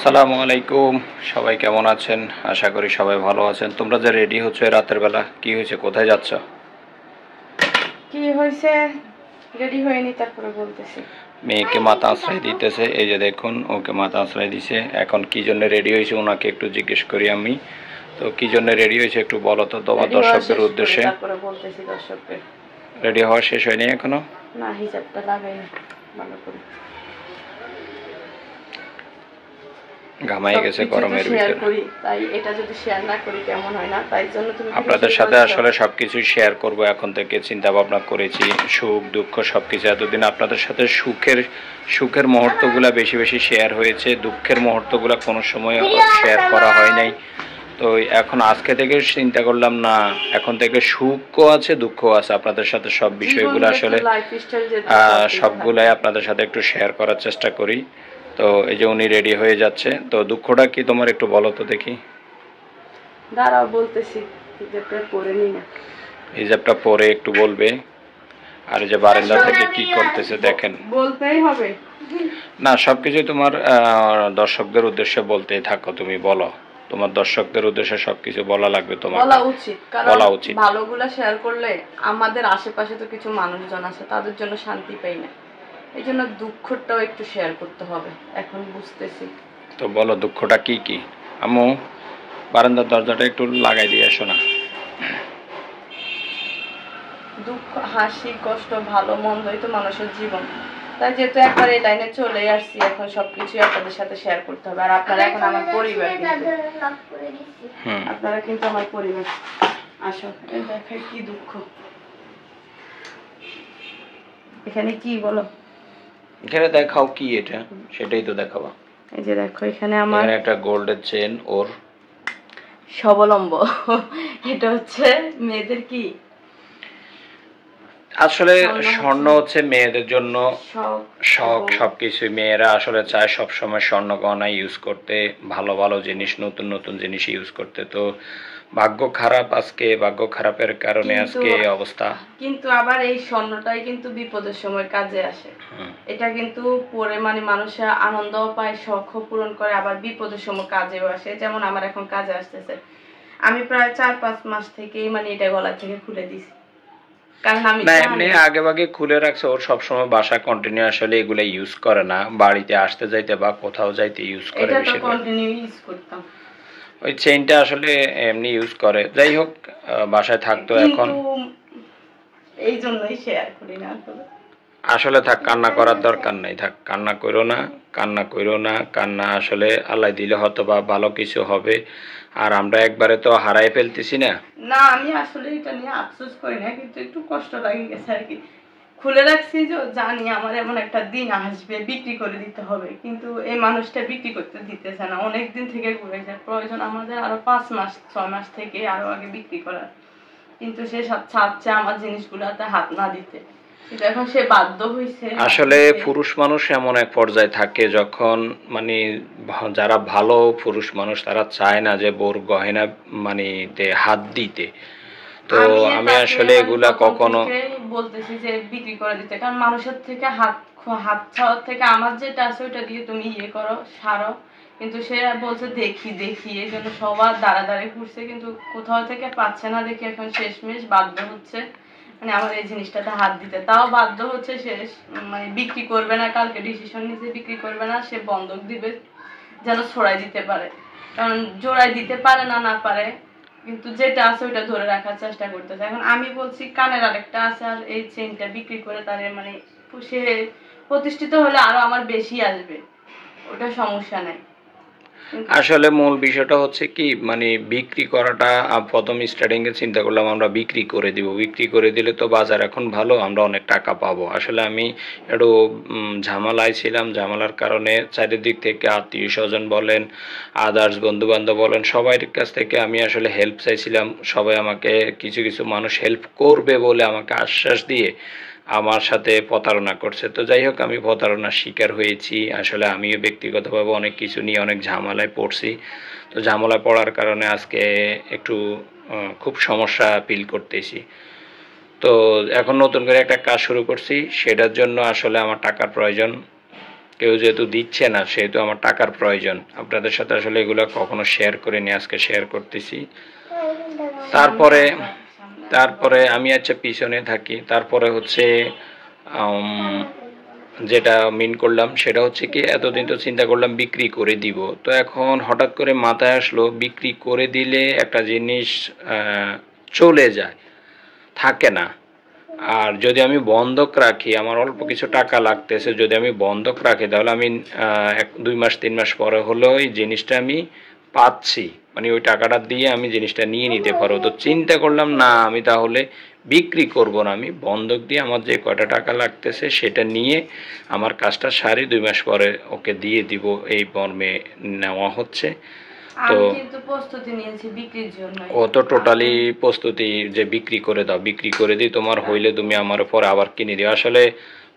আসসালামু আলাইকুম। সবাই কেমন আছেন? আশা করি সবাই ভালো আছেন। তোমরা যে রেডি হচ্ছে রাতের বেলা, কি হয়েছে? কোথায় যাচ্ছ? কি হয়েছে রেডি হয়নি, তারপরে বলতেছি। মেয়েকে মাথা আশ্রয় দিতেছে, এই যে দেখুন ওকে মাথা আশ্রয় দিছে। এখন কি জন্য রেডি হয়েছে ওনাকে একটু জিজ্ঞেস করি আমি। তো কি জন্য রেডি হয়েছে একটু বলো তো তোমার দর্শকদের উদ্দেশ্যে। তারপরে বলতেছি দর্শকদের। রেডি হওয়া শেষ হয়নি এখনো? না, হিজাবটা লাগাইনি ভালো করে। ঘামাই গেছে গরমের ভিতরে। তাই এটা যদি শেয়ার না করি কেমন হয় না, তাই জন্য তুমি আপনাদের সাথে আসলে সবকিছু শেয়ার করব এখন থেকে চিন্তা ভাবনা করেছি। সুখ দুঃখ সবকিছু, এতদিন আপনাদের সাথে সুখের মুহূর্তগুলো বেশি বেশি শেয়ার হয়েছে, দুঃখের মুহূর্তগুলো কোনো সময় শেয়ার করা হয় নাই। তো এখন আজকে থেকে চিন্তা করলাম না, এখন থেকে সুখও আছে দুঃখও আছে, আপনাদের সাথে সব বিষয়গুলো আসলে সবগুলাই আপনাদের সাথে একটু শেয়ার করার চেষ্টা করি। তো এই যে উনি রেডি হয়ে যাচ্ছে। তো দুঃখটা কি তোমার একটু বলো তো দেখি। দাঁড়াও বলতেছি, হিজাবটা পরে নি না। হিজাবটা পরে একটু বলবে। আর এই যে বারান্দা থেকে কি করতেছে দেখেন। বলতেই হবে না, সবকিছু তোমার দর্শকদের উদ্দেশ্যে বলতেই থাকো, তুমি বলো। তোমার দর্শকদের উদ্দেশ্যে সবকিছু বলা লাগবে, তোমার বলা উচিত, কারণ বলা উচিত। ভালোগুলা শেয়ার করলে আমাদের আশেপাশে তো কিছু মানুষজন আছে, তাদের জন্য শান্তি পাই না। এই জন্য দুঃখটাও একটু শেয়ার করতে হবে, এখন বুঝতেছি। তো বলো দুঃখটা কি কি। আম্মু বারান্দার দরজাটা একটু লাগাই দিয়ে এসো না। দুঃখ, হাসি, কষ্ট, ভালো মন্দই তো মানুষের জীবন। তাই যেহেতু একবার এই লাইনে চলে আসছি, এখন সবকিছু আপনাদের সাথে শেয়ার করতে হবে। আর আপনারা এখন আমার পরিবার, আপনারা কিন্তু আমার পরিবার। আসো দেখাই কি দুঃখ এখানে, কি বলো। এখানে দেখাও কি এটা, সেটাই তো দেখাবো। এই যে দেখো, এখানে আমার একটা গোল্ডের চেন, ওর স্বাবলম্ব। এটা হচ্ছে মেয়েদের কি আসলে স্বর্ণ হচ্ছে মেয়েদের জন্য শখ। সবকিছু মেয়েরা আসলে চায় সবসময় স্বর্ণ গহনা ইউজ করতে, ভালো ভালো জিনিস, নতুন নতুন জিনিস ইউজ করতে। তো ভাগ্য খারাপ, আজকে ভাগ্য খারাপের কারণে আজকে এই অবস্থা। কিন্তু আবার এই স্বর্ণটাই কিন্তু বিপদের সময় কাজে আসে। এটা কিন্তু পরে মানে মানুষের আনন্দ পায়, শখও পূরণ করে, আবার বিপদের সময় কাজেও আসে। যেমন আমার এখন কাজে আসতেছে। আমি প্রায় 4-5 মাস থেকেই মানে এটা গলা থেকে খুলে দিছি, কারণ আমি না এমনি আগে ভাগে খুলে রাখছে। ওর সবসময় বাসা কন্টিনিউ আসলে এগুলা ইউজ করে না, বাড়িতে আসতে যাইতে বা কোথাও যাইতে ইউজ করে বেশি। এটা তো কন্টিনিউ ইউজ করতাম। ওই চেইনটা আসলে এমনি ইউজ করে। যাই হোক, বাসায় থাকতো এখন, এই জন্যই শেয়ার করি না আসলে। থাক, কান্না করার দরকার নাই, থাক, কান্না করো না, কান্না করো না। কান্না আসলে আল্লাহ দিলে হয়তো বা ভালো কিছু হবে। আর আমরা একবারে তো হারাই ফেলতেছি না। না, আমি আসলে এটা নিয়ে আফসোস করি না, কিন্তু একটু কষ্ট লাগে গেছে আর কি। খুলে রাখছি যে জানি আমার এমন একটা দিন আসবে, বিক্রি করে দিতে হবে, কিন্তু এই মানুষটা বিক্রি করতে দিতেছে না। অনেক দিন থেকে ঘুরে যায়, প্রয়োজন আমাদের আরো 5-6 মাস থেকে আরো আগে বিক্রি করার, কিন্তু সে চাচ্ছে আমার জিনিসগুলাতে হাত না দিতে। এখন সে বাধ্য হয়েছে। আসলে পুরুষ মানুষ এমন এক পর্যায়ে থাকে যখন মানে যারা ভালো পুরুষ মানুষ তারা চায় না যে বোর গয়না মানে হাত দিতে। তো আমি আসলে এগুলা কখনো বলতেছি যে বিক্রি করে দিতে, কারণ মানুষের থেকে হাত ছাওয়ার থেকে আমার যেটা আছে ওইটা দিয়ে তুমি ইয়ে করো, সারো। কিন্তু সে বলছে দেখি দেখি, এই জন্য সবার দাঁড়াদাঁড়ি ঘুরছে, কিন্তু কোথাও থেকে পাচ্ছে না দেখি এখন শেষমেশ বাধ্য হচ্ছে মানে আমার এই জিনিসটাতে হাত দিতে। তাও বাধ্য হচ্ছে, শেষ মানে বিক্রি করবে না, কালকে ডিসিশন নিতে বিক্রি করবে না, সে বন্ধক দিবে যেন ছড়াই দিতে পারে। কারণ জোড়াই দিতে পারে না পারে, কিন্তু যেটা আছে ওইটা ধরে রাখার চেষ্টা করতেছে। এখন আমি বলছি কানের আরেকটা আছে, আর এই চেইনটা বিক্রি করে তারে মানে সে প্রতিষ্ঠিত হলে আরো আমার বেশি আসবে, ওটা সমস্যা নাই। আসলে মূল বিষয়টা হচ্ছে কি মানে বিক্রি করাটা। প্রথম স্টার্টিং এ চিন্তা করলাম আমরা বিক্রি করে দিব, বিক্রি করে দিলে তো বাজার এখন ভালো, আমরা অনেক টাকা পাবো। আসলে আমি একটু ঝামেলায় ছিলাম, ঝামেলার কারণে চারিদিক থেকে আত্মীয় স্বজন বলেন, আদার্স বন্ধু বান্ধব বলেন, সবার কাছ থেকে আমি আসলে হেল্প চাইছিলাম। সবাই আমাকে কিছু কিছু মানুষ হেল্প করবে বলে আমাকে আশ্বাস দিয়ে আমার সাথে প্রতারণা করছে। তো যাই হোক, আমি প্রতারণার শিকার হয়েছি। আসলে আমিও ব্যক্তিগতভাবে অনেক কিছু নিয়ে অনেক ঝামেলায় পড়ছি। তো ঝামেলায় পড়ার কারণে আজকে একটু খুব সমস্যা ফিল করতেছি। তো এখন নতুন করে একটা কাজ শুরু করছি, সেটার জন্য আসলে আমার টাকার প্রয়োজন। কেউ যেহেতু দিচ্ছে না সেহেতু আমার টাকার প্রয়োজন। আপনাদের সাথে আসলে এগুলো কখনো শেয়ার করিনি, আজকে শেয়ার করতেছি। তারপরে তারপরে আমি আচ্ছা পিছনে থাকি। তারপরে হচ্ছে যেটা মিন করলাম সেটা হচ্ছে কি, এতদিন তো চিন্তা করলাম বিক্রি করে দিব, তো এখন হঠাৎ করে মাথায় আসলো বিক্রি করে দিলে একটা জিনিস চলে যায়, থাকে না। আর যদি আমি বন্ধক রাখি, আমার অল্প কিছু টাকা লাগতেছে, যদি আমি বন্ধক রাখি তাহলে আমি 1-2 মাস 3 মাস পরে হলেও ওই জিনিসটা আমি পাচ্ছি, মানে ওই টাকাটা দিয়ে আমি জিনিসটা নিয়ে নিতে পারবো। তো চিন্তা করলাম না, আমি তাহলে বিক্রি করব না, আমি বন্ধক দিয়ে আমার যে কয়টা টাকা লাগতেছে সেটা নিয়ে আমার কাজটা সারি 2 মাস পরে ওকে দিয়ে দিব, এই মর্মে নেওয়া হচ্ছে। তো আমি কিন্তু প্রস্তুতি নিয়েছি বিক্রির জন্য। ও তো টোটালি প্রস্তুতি যে বিক্রি করে দাও, বিক্রি করে দিই, তোমার হইলে তুমি আমার পরে আবার কিনে দিও। আসলে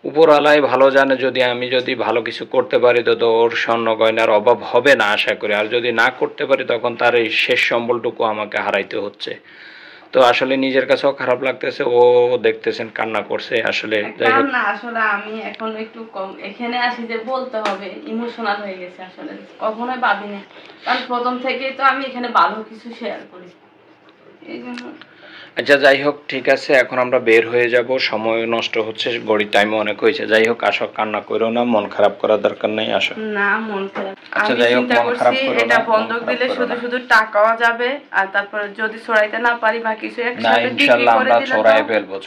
উপরওয়ালাই ভালো জানে, যদি আমি যদি ভালো কিছু করতে পারি তো ওর স্বর্ণ গয়নার অভাব হবে না আশা করি। আর যদি না করতে পারি তখন তার এই শেষ সম্বলটুকু আমাকে হারাইতে হচ্ছে। তো আসলে নিজের কাছেও খারাপ লাগতেছে, ও দেখতেছেন কান্না করছে আসলে। যাই হোক, না আসলে আমি এখন একটু কম এখানে আসি যে বলতে হবে, ইমোশনাল হয়ে গেছে আসলে, কখনোই ভাবিনি, কারণ প্রথম থেকেই তো আমি এখানে ভালো কিছু শেয়ার করি এই জন্য। আচ্ছা যাই হোক, ঠিক আছে, এখন আমরা বের হয়ে যাব, সময় নষ্ট হচ্ছে, ঘড়ির টাইমও অনেক হয়েছে। যাই হোক, আসো, কান্না করো না, মন খারাপ করার দরকার নেই, আসো। না মন খারাপ, আচ্ছা আমি যাই হোক, চিন্তা মন খারাপ করছি করো এটা না, বন্ধক দিলে শুধু শুধু টাকাও যাবে, আর তারপরে যদি ছড়াইতে না পারি বা কিছু না একসাথে বিক্রি ইনশাল্লাহ করে আমরা দিলে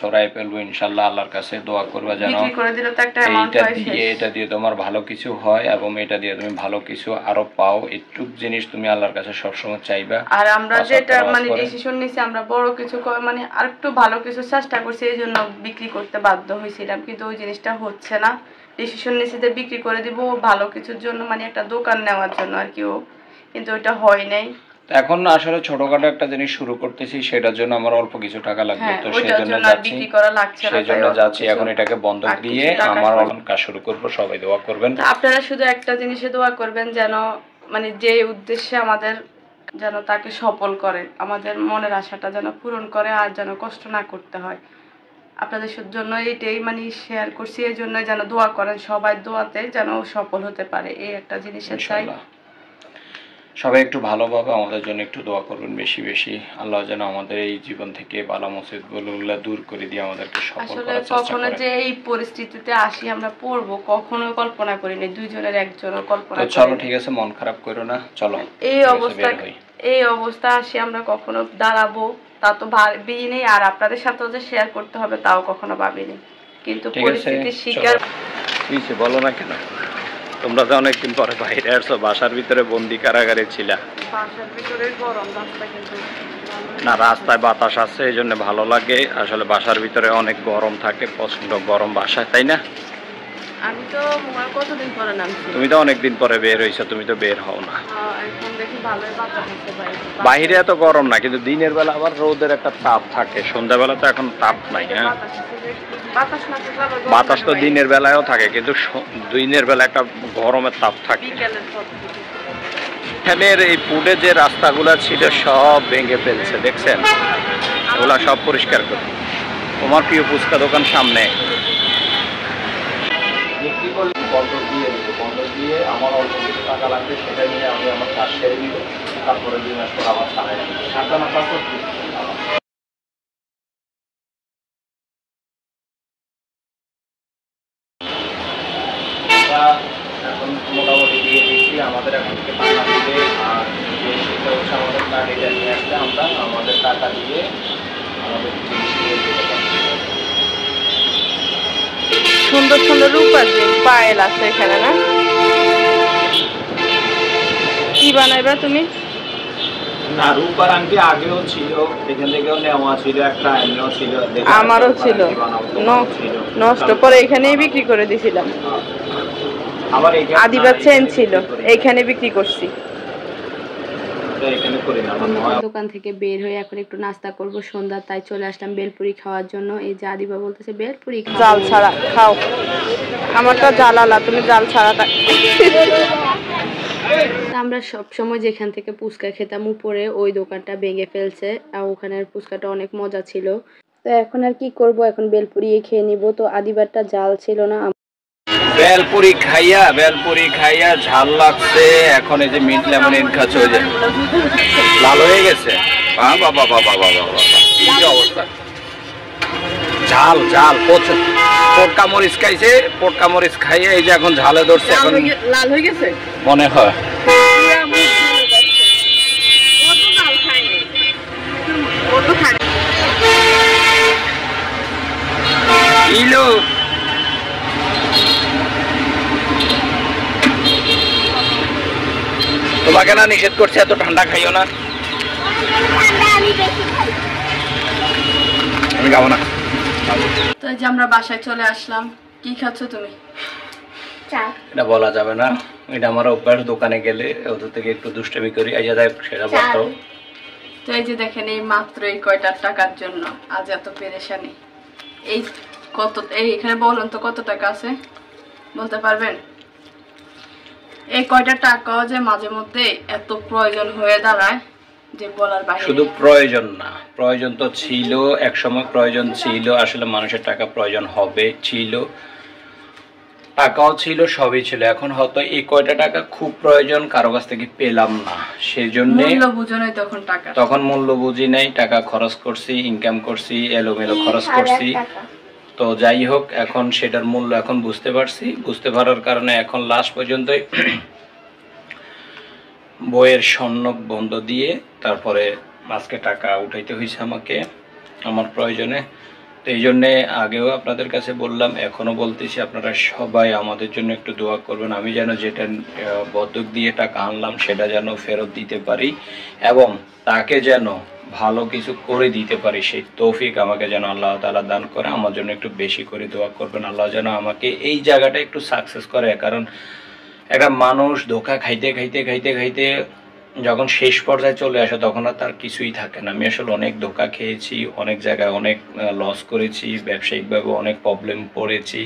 ছড়াই ফেলবো ইনশাল্লাহ। আল্লাহর কাছে দোয়া করবা যেন বিক্রি করে দিলে তো একটা অ্যামাউন্ট এইটা হয় দিয়ে শেষ। এটা দিয়ে তোমার ভালো কিছু হয়, এবং এটা দিয়ে তুমি ভালো কিছু আরো পাও, এইটুক জিনিস তুমি আল্লাহর কাছে সবসময় চাইবা। আর আমরা যেটা মানে ডিসিশন নিছি, আমরা বড় কিছু মানে আর একটু ভালো কিছু চেষ্টা করছি, এই জন্য বিক্রি করতে বাধ্য হয়েছিলাম, কিন্তু ওই জিনিসটা হচ্ছে না। ডিসিশন নিছি যে বিক্রি করে দিব ভালো কিছুর জন্য, মানে একটা দোকান নেওয়ার জন্য আর কি, কিন্তু ওইটা হয় নাই। এখন আসলে ছোটখাটো একটা জিনিস শুরু করতেছি, সেটার জন্য আমার অল্প কিছু টাকা লাগবে, তো সেই জন্য যাচ্ছি এখন এটাকে বন্ধক দিয়ে আমার কাজ শুরু করব। সবাই দোয়া করবেন। আপনারা শুধু একটা জিনিসে দোয়া করবেন, যেন মানে যে উদ্দেশ্যে আমাদের, যেন তাকে সফল করে, আমাদের মনের আশাটা যেন পূরণ করে, আর যেন কষ্ট না করতে হয়। আপনাদের জন্য এটাই মানে শেয়ার করছি, এই জন্য যেন দোয়া করেন, সবাই দোয়াতে যেন সফল হতে পারে, এই একটা জিনিসের চাই। সবাই একটু ভালোভাবে আমাদের জন্য একটু দোয়া করবেন বেশি বেশি। আল্লাহ যেন আমাদের এই জীবন থেকে বালা মুসিবতগুলো দূর করে দিয়ে আমাদেরকে সফল করার চেষ্টা করেন। কখনো যে এই পরিস্থিতিতে আসি আমরা পড়বো কখনো কল্পনা করিনি, দুইজনের একজনের কল্পনা করিনি। চলো ঠিক আছে, মন খারাপ করো না, চলো। এই অবস্থা আসি আমরা কখনো দাঁড়াবো তা তো ভাবিনি, আর আপনাদের সাথেও যে শেয়ার করতে হবে তাও কখনো ভাবিনি, কিন্তু পরিস্থিতির শিকার। কিছু বলো না কেন? তোমরা তো অনেকদিন পরে বাইরে আসছো, বাসার ভিতরে বন্দি কারাগারে ছিলা। বাসার ভিতরে গরম, রাস্তা কিন্তু না, রাস্তায় বাতাস আছে এই জন্য ভালো লাগে। আসলে বাসার ভিতরে অনেক গরম থাকে, প্রচন্ড গরম বাসায়, তাই না? আমি তো কতদিন পরে নামছি। তুমি তো অনেকদিন পরে বের হইছো, তুমি তো বের হও না। এখন দেখি ভালোই বাতাস আছে বাইরে এত গরম না, কিন্তু দিনের বেলা আবার রোদের একটা তাপ থাকে, সন্ধ্যাবেলা তো এখন তাপ নাই। হ্যাঁ, বাতাস তো দিনের বেলায়ও থাকে, কিন্তু দিনের বেলা একটা গরমের তাপ থাকে। এখানের এই পুডে যে রাস্তাগুলো ছিল সব ভেঙে ফেলছে, দেখছেন? ওগুলা সব পরিষ্কার করে। তোমার প্রিয় ফুচকা দোকান সামনে। বন্ধক দিয়ে দিব, বন্ধক দিয়ে আমার অল্প কিছু টাকা লাগবে, সেটা নিয়ে আমি আমার কাজ সেরে দিব, তারপরে 2 মাস পর আবার ছাড়াই দিব। টাকা না পাবো এখন মোটামুটি দিয়ে দিচ্ছি। আমাদের এখন থেকে টাকা দিবে, আর যে সেটা হচ্ছে আমাদের কার্ড, এটা নিয়ে আসলে আমরা আমাদের টাকা দিয়ে আমাদের জিনিস নিয়ে যেতে পারি। সুন্দর সুন্দর রূপার যে পায়েল আছে এখানে, না? কি বানাইবা তুমি? না, রূপার আংটি আগেও ছিল, এখান থেকেও নেওয়া ছিল, একটা এমনিও ছিল, আমারও ছিল, নষ্ট পরে এখানেই বিক্রি করে দিছিলাম। আদিবা চেন ছিল, এইখানে বিক্রি করছি। দোকান থেকে বের হয়ে এখন একটু নাস্তা করব সন্ধ্যা, তাই চলে আসলাম বেলপুরি খাওয়ার জন্য। এই যে আদিবা বলতেছে বেলপুরি জাল ছাড়া খাও, আমারটা জালালা, তুমি জাল ছাড়াটা। আমরা সব সময় যেখান থেকে ফুচকা খেতাম উপরে, ওই দোকানটা ভেঙে ফেলছে, আর ওখানের ফুচকাটা অনেক মজা ছিল। তো এখন আর কি করব, এখন বেলপুরি খেয়ে নিব। তো আদিবারটা জাল ছিল না, বেলপুরি খাইয়া ঝাল লাগছে, এখন এই যে মিট লেমন খাচ্ছে, ওই যে লাল হয়ে গেছে। বাবা বাবা বাবা বাবা, কি অবস্থা! ঝাল ঝাল পটকা মরিচ খাইছে, পটকা মরিচ খাইয়ে এই যে এখন ঝালে ধরছে, এখন লাল হয়ে গেছে মনে হয়। ইলো তোমাকে না নিষেধ করছে এত ঠান্ডা খাইও না। আমি খাবো না। তো এই যে আমরা বাসায় চলে আসলাম। কি খাচ্ছ তুমি? এটা বলা যাবে না, এটা আমার অভ্যাস। দোকানে গেলে ওদের থেকে একটু দুষ্টামি করি, এই যে সেটা বলতো। তো এই যে দেখেন, এই মাত্র এই কয়টা টাকার জন্য আজ এত পেরেশানি। এই কত, এই এখানে বলুন তো কত টাকা আছে, বলতে পারবেন? এই কয়টা টাকাও যে মাঝে মধ্যে এত প্রয়োজন হয়ে দাঁড়ায় যে বলার বাইরে। শুধু প্রয়োজন না, প্রয়োজন তো ছিল, একসময় প্রয়োজন ছিল, আসলে মানুষের টাকা প্রয়োজন হবে, ছিল, টাকাও ছিল, সবই ছিল। এখন হয়তো এই কয়টা টাকা খুব প্রয়োজন, কারো কাছ থেকে পেলাম না, সেজন্য তখন মূল্য বুঝি নাই, টাকা খরচ করছি, ইনকাম করছি, এলোমেলো খরচ করছি। তো যাই হোক, এখন সেটার মূল্য এখন বুঝতে পারছি, বুঝতে পারার কারণে এখন লাস্ট পর্যন্ত বইয়ের স্বর্ণ বন্ধ দিয়ে তারপরে আজকে টাকা উঠাইতে হয়েছে আমাকে আমার প্রয়োজনে। তো এই জন্যে আগেও আপনাদের কাছে বললাম, এখনো বলতেছি, আপনারা সবাই আমাদের জন্য একটু দোয়া করবেন। আমি যেন যেটা বন্ধক দিয়ে টাকা আনলাম সেটা যেন ফেরত দিতে পারি, এবং তাকে যেন ভালো কিছু করে দিতে পারি, সেই তৌফিক আমাকে যেন আল্লাহ তাআলা দান করে। আমার জন্য একটু বেশি করে দোয়া করবেন, আল্লাহ যেন আমাকে এই জায়গাটা একটু সাকসেস করে। কারণ একটা মানুষ ধোঁকা খাইতে খাইতে খাইতে খাইতে যখন শেষ পর্যায়ে চলে আসে তখন আর তার কিছুই থাকে না। আমি আসলে অনেক ধোঁকা খেয়েছি, অনেক জায়গায় অনেক লস করেছি, ব্যবসায়িকভাবে অনেক প্রবলেম পড়েছি।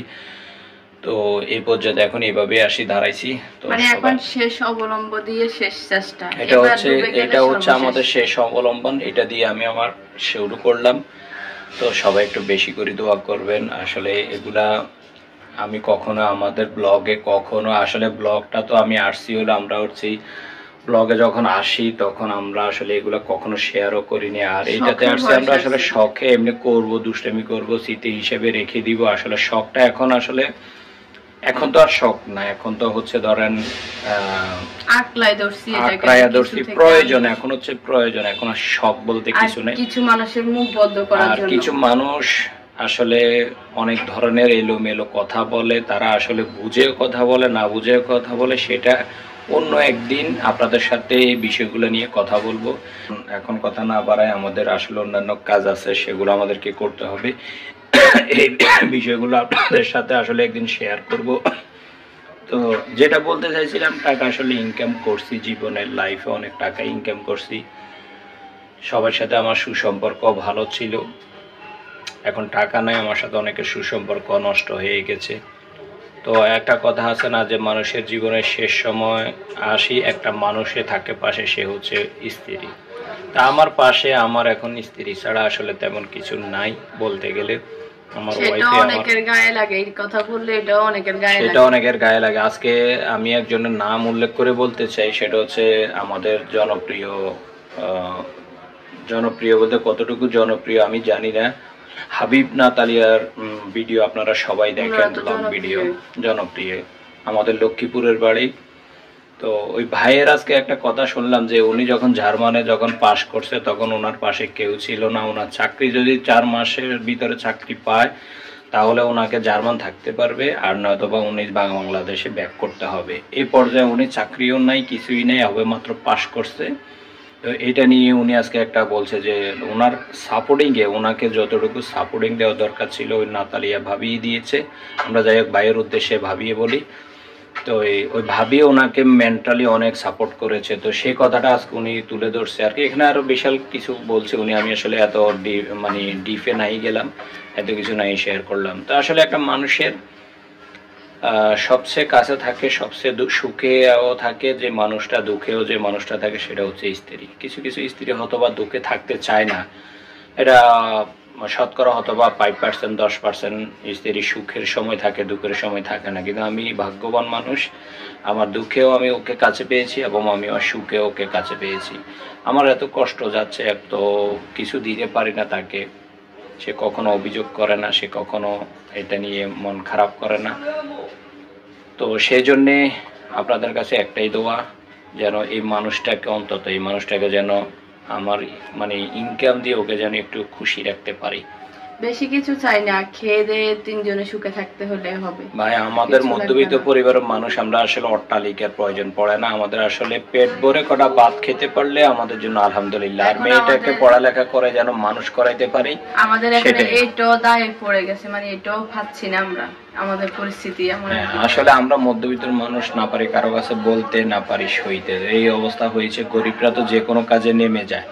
তো এই পর্যায়ে এখন এইভাবে আসি দাঁড়াইছি। তো মানে এখন শেষ অবলম্বন দিয়ে শেষ চেষ্টা, এটা হচ্ছে আমাদের শেষ অবলম্বন, এটা দিয়ে আমি আমার শুরু করলাম। তো সবাই একটু বেশি করে দোয়া করবেন। আসলে এগুলা আমি কখনো আমাদের ব্লগে কখনো, আসলে ব্লগটা তো আমি আসছি হলো, আমরা হচ্ছি ব্লগে যখন আসি তখন আমরা আসলে এগুলো কখনো শেয়ারও করিনি। আর এইটাতে আসছি আমরা আসলে শখে এমনি করব, দুষ্টামি করব, স্মৃতি হিসেবে রেখে দিব। আসলে শখটা এখন আসলে এখন তো আর শখ না, এখন তো হচ্ছে ধরেন প্রয়োজন, এখন হচ্ছে প্রয়োজন, এখন আর শখ বলতে কিছু নেই। কিছু মানুষের মুখ বদ্ধ করার জন্য কিছু মানুষ আসলে অনেক ধরনের এলোমেলো কথা বলে, তারা আসলে বুঝে কথা বলে না বুঝে কথা বলে, সেটা অন্য একদিন আপনাদের সাথে এই বিষয়গুলো নিয়ে কথা বলবো। এখন কথা না বাড়ায়, আমাদের আসলে অন্যান্য কাজ আছে, সেগুলো আমাদেরকে করতে হবে। এই বিষয়গুলো আপনাদের সাথে আসলে একদিন শেয়ার করব। তো যেটা বলতে চাইছিলাম, টাকা আসলে ইনকাম করছি, জীবনের লাইফে অনেক টাকা ইনকাম করছি, সবার সাথে আমার সুসম্পর্ক ভালো ছিল। এখন টাকা নাই, আমার সাথে অনেকের সুসম্পর্ক নষ্ট হয়ে গেছে। তো একটা কথা আছে না, যে মানুষের জীবনের শেষ সময় আসি একটা মানুষে থাকে পাশে, সে হচ্ছে স্ত্রী। তা আমার পাশে আমার এখন স্ত্রী ছাড়া আসলে তেমন কিছু নাই বলতে গেলে। আমার ওয়াইফে অনেকের গায়ে লাগে, এই কথা বললে এটা অনেকের গায়ে লাগে, এটা অনেকের গায়ে লাগে। আজকে আমি একজনের নাম উল্লেখ করে বলতে চাই, সেটা হচ্ছে আমাদের জনপ্রিয় বলতে কতটুকু জনপ্রিয় আমি জানি না, হাবিব নাতালিয়ার ভিডিও আপনারা সবাই দেখেন, ব্লগ ভিডিও, জনপ্রিয়, আমাদের লক্ষ্মীপুরের বাড়ি। তো ওই ভাইয়ের আজকে একটা কথা শুনলাম যে উনি যখন জার্মানে যখন পাশ করছে তখন ওনার পাশে কেউ ছিল না। ওনার চাকরি যদি 4 মাসের ভিতরে চাকরি পায় তাহলে ওনাকে জার্মান থাকতে পারবে, আর নয়তো বা উনি বাংলাদেশে ব্যাক করতে হবে। এই পর্যায়ে উনি চাকরিও নাই, কিছুই নেই, হবে মাত্র পাশ করছে। তো এটা নিয়ে উনি আজকে একটা বলছে যে ওনার সাপোর্টিংয়ে, ওনাকে যতটুকু সাপোর্টিং দেওয়া দরকার ছিল ওই নাতালিয়া ভাবিয়ে দিয়েছে। আমরা যাই হোক ভাইয়ের উদ্দেশ্যে ভাবিয়ে বলি। তো ওই ভাবিয়ে ওনাকে মেন্টালি অনেক সাপোর্ট করেছে। তো সেই কথাটা আজকে উনি তুলে ধরছে আর কি। এখানে আরও বিশাল কিছু বলছে উনি, আমি আসলে এত ডিপে নাই গেলাম, এত কিছু নাই শেয়ার করলাম। তো আসলে একটা মানুষের সবচেয়ে কাছে থাকে, সবচেয়ে সুখেও থাকে যে মানুষটা, দুঃখেও যে মানুষটা থাকে সেটা হচ্ছে স্ত্রী। কিছু কিছু স্ত্রী হয়তো বা দুঃখে থাকতে চায় না, এটা শতকরা হয়তোবা 5% 10% স্ত্রীর সুখের সময় থাকে, দুঃখের সময় থাকে না। কিন্তু আমি ভাগ্যবান মানুষ, আমার দুঃখেও আমি ওকে কাছে পেয়েছি এবং আমি আমার সুখেও ওকে কাছে পেয়েছি। আমার এত কষ্ট যাচ্ছে, এত কিছু দিতে পারি না তাকে, সে কখনো অভিযোগ করে না, সে কখনো এটা নিয়ে মন খারাপ করে না। তো সেই জন্যে আপনাদের কাছে একটাই দোয়া, যেন এই মানুষটাকে যেন আমার মানে ইনকাম দিয়ে ওকে যেন একটু খুশি রাখতে পারি। বেশি কিছু চাই না, খেয়ে দিয়ে তিনজনে সুখে থাকতে হলে হবে ভাই, আমাদের মধ্যবিত্ত পরিবারের মানুষ, আমরা আসলে অট্টালিকার প্রয়োজন পড়ে না, আমাদের আসলে পেট ভরে কটা ভাত খেতে পারলে আমাদের জন্য আলহামদুলিল্লাহ। আর মেয়েটাকে পড়ালেখা করে যেন মানুষ করাইতে পারি, আমাদের এখানে এইটাও দায়ে পড়ে গেছে, মানে এটাও পাচ্ছি না আমরা, আমাদের পরিস্থিতি এমন। আসলে আমরা মধ্যবিত্ত মানুষ, না পারি কারো কাছে বলতে, না পারি সইতে, এই অবস্থা হয়েছে। গরিবরা তো যে কোনো কাজে নেমে যায়,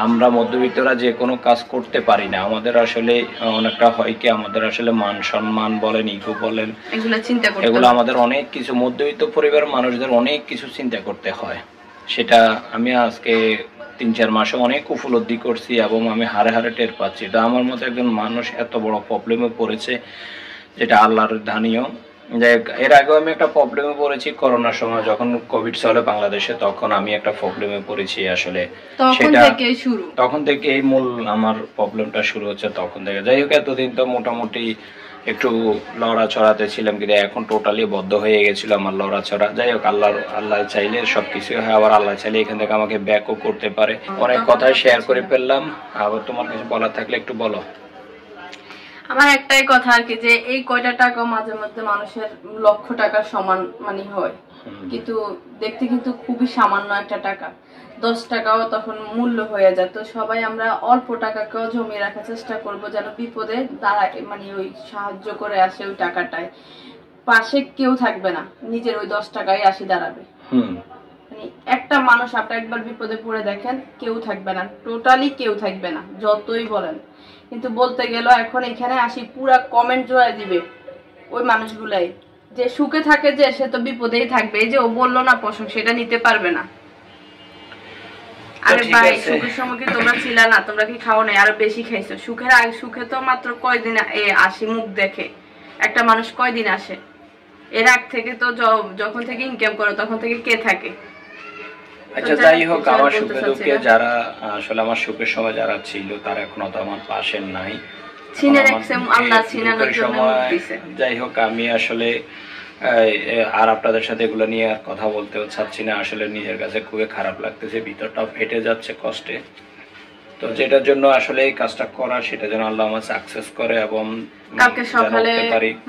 আমরা মধ্যবিত্তরা যে কোনো কাজ করতে পারি না। আমাদের আসলে অনেকটা হয় কি, আমাদের আসলে মান সম্মান বলেন, ইগো বলেন, এগুলো আমাদের অনেক কিছু, মধ্যবিত্ত পরিবারের মানুষদের অনেক কিছু চিন্তা করতে হয়। সেটা আমি আজকে 3-4 মাসে অনেক উপলব্ধি করছি এবং আমি হারে হারে টের পাচ্ছি। তো আমার মতো একজন মানুষ এত বড় প্রবলেমে পড়েছে, যেটা আল্লাহর দানীয়। এর আগেও আমি একটা প্রবলেমে পড়েছি করোনার সময়, যখন কোভিড চলে বাংলাদেশে, তখন আমি একটা প্রবলেমে পড়েছি। আসলে সেটা তখন থেকে এই মূল আমার প্রবলেমটা শুরু হচ্ছে তখন থেকে। যাই হোক, এতদিন তো মোটামুটি একটু লড়াচড়াতে ছিলাম, কিন্তু এখন টোটালি বদ্ধ হয়ে গেছিল আমার লড়াচড়া। যাই হোক, আল্লাহ চাইলে সবকিছু হয়, আবার আল্লাহ চাইলে এখান থেকে আমাকে ব্যাকও করতে পারে। অনেক কথাই শেয়ার করে ফেললাম, আবার তোমার কিছু বলার থাকলে একটু বলো। আমার একটাই কথা আর কি, যে এই কয়টা টাকা মাঝে মধ্যে মানুষের লক্ষ টাকার সমান মানে হয়, কিন্তু দেখতে কিন্তু খুবই সামান্য একটা টাকা। 10 টাকাও তখন মূল্য হয়ে যায়। তো সবাই আমরা অল্প টাকাকেও জমিয়ে রাখার চেষ্টা করব, যেন বিপদে দাঁড়ায় মানে ওই সাহায্য করে আসে ওই টাকাটায়। পাশে কেউ থাকবে না, নিজের ওই 10 টাকায় আসি দাঁড়াবে। মানে একটা মানুষ আপনি একবার বিপদে পড়ে দেখেন, কেউ থাকবে না, টোটালি কেউ থাকবে না, যতই বলেন। কিন্তু বলতে গেল এখন এখানে আসি পুরা কমেন্ট জোড়ায় দিবে ওই মানুষগুলাই, যে সুখে থাকে যে সে তো বিপদেই থাকবে। এই যে ও বললো না পোষণ, সেটা নিতে পারবে না। আরে ভাই, সুখের সময় কি তোমরা ছিল না? তোমরা কি খাও নাই? আরো বেশি খাইছো। সুখে তো মাত্র কয়দিন আসি মুখ দেখে একটা মানুষ, কয়দিন আসে? এর আগ থেকে তো যখন থেকে ইনকাম করো তখন থেকে কে থাকে? আচ্ছা, যাই হোক, আমার সুখে দুঃখে যারা আসলে আমার সুখের সময় যারা ছিল, তারা এখনো তো আমার পাশে নাই। যাই হোক, আমি আসলে আর আপনাদের সাথে এগুলো নিয়ে আর কথা বলতেও চাচ্ছি না। আসলে নিজের কাছে খুবই খারাপ লাগতেছে, ভিতরটাও ফেটে যাচ্ছে কষ্টে। তো যেটার জন্য আসলে এই কাজটা করা, সেটা যেন আল্লাহ আমার সাকসেস করে। এবং কালকে সকালে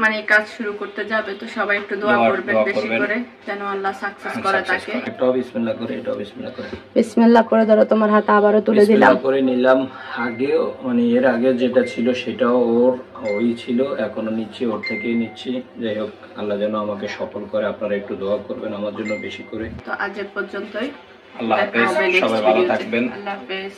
মানে কাজ শুরু করতে যাবে, তো সবাই একটু দোয়া করবেন বেশি করে, যেন আল্লাহ সাকসেস করে তাকে। এটাও বিসমিল্লাহ করে, এটাও বিসমিল্লাহ করে, বিসমিল্লাহ করে ধরো তোমার হাত আবারও তুলে দিলাম, করে নিলাম। আগেও মানে এর আগে যেটা ছিল সেটাও ওই ছিল, এখনো নিচ্ছি, ওর থেকেই নিচ্ছি। যাই হোক, আল্লাহ যেন আমাকে সফল করে। আপনারা একটু দোয়া করবেন আমার জন্য বেশি করে। তো আজ পর্যন্তই, আল্লাহ হাফেজ, সবাই ভালো থাকবেন। আল্লাহ হাফেজ।